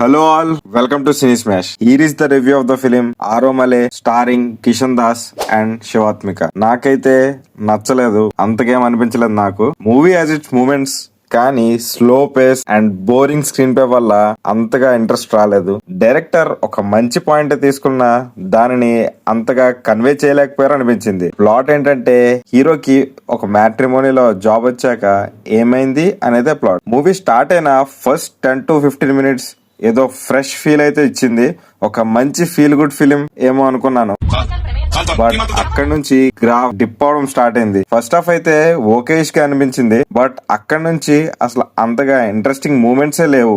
Hello all, welcome to Cine Smash. Here is the review of the film Aromale starring Kishan Das and Shivatmika. నాకైతే నచ్చలేదు, అంతకేం అనిపించలేదు నాకు. Movie as it's moments కానీ slow pace and boring screen pay వల్ల అంతగా interest రాలేదు. Director ఒక మంచి పాయింట్ తీసుకున్న దానిని అంతగా కన్వే చేయలేకపోయారు అనిపించింది. ప్లాట్ ఏంటంటే హీరోకి ఒక మ్యాట్రిమోనీలో జాబ్ వచ్చాక ఏమైంది అనేదే ప్లాట్. మూవీ స్టార్ట్ అయిన ఫస్ట్ 10 to 15 minutes ఏదో ఫ్రెష్ ఫీల్ అయితే ఇచ్చింది. ఒక మంచి ఫీల్ గుడ్ ఫిలిం ఏమో అనుకున్నాను, బట్ అక్కడ నుంచి గ్రాఫ్ డిప్ అవడం స్టార్ట్ అయింది. ఫస్ట్ హాఫ్ అయితే ఓకేష్ గా అనిపించింది, బట్ అక్కడ నుంచి అసలు అంతగా ఇంట్రెస్టింగ్ మూమెంట్సే లేవు.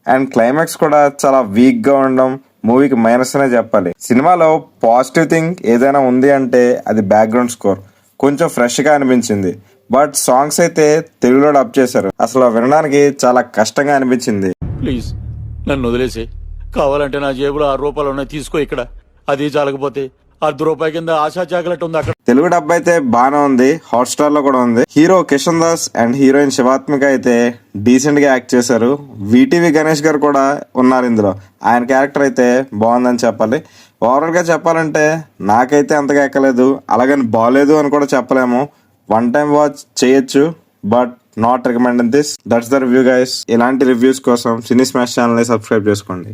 అండ్ క్లైమాక్స్ కూడా చాలా వీక్ గా ఉండడం మూవీకి మైనస్ అనే చెప్పాలి. సినిమాలో పాజిటివ్ థింగ్ ఏదైనా ఉంది అంటే అది బ్యాక్గ్రౌండ్ స్కోర్ కొంచెం ఫ్రెష్ గా అనిపించింది. బట్ సాంగ్స్ అయితే తెలుగులో డబ్ చేశారు, అసలు వినడానికి చాలా కష్టంగా అనిపించింది. ప్లీజ్ నన్ను వదిలేసి, కావాలంటే నా జేబులో 6 రూపాయలు ఉన్నాయి, తీసుకో. ఇక్కడ అది చాలకపోతే ₹1 కింద ఆశా చాకలెట్ ఉంది, అక్కడ. తెలుగు డబ్ అయితే బానే ఉంది, హాట్ స్టార్ లో కూడా ఉంది. Hero Kishan Das and heroine Shivathmika అయితే డీసెంట్ గా యాక్ట్ చేశారు. విటివి గణేష్ గారు కూడా ఉన్నారు ఇందులో. ఆయన క్యారెక్టర్ అయితే బాగుందని చెప్పాలి. ఓవరాల్ గా చెప్పాలంటే నాకైతే అంతగా ఎక్కలేదు, అలాగని బాగాలేదు అని కూడా చెప్పలేము. వన్ టైం వాచ్ చేయొచ్చు, but not recommend this. That's the review guys. ఇలాంటి రివ్యూస్ కోసం సినీ స్మాష్ ఛానల్ ని సబ్స్క్రైబ్ చేసుకోండి.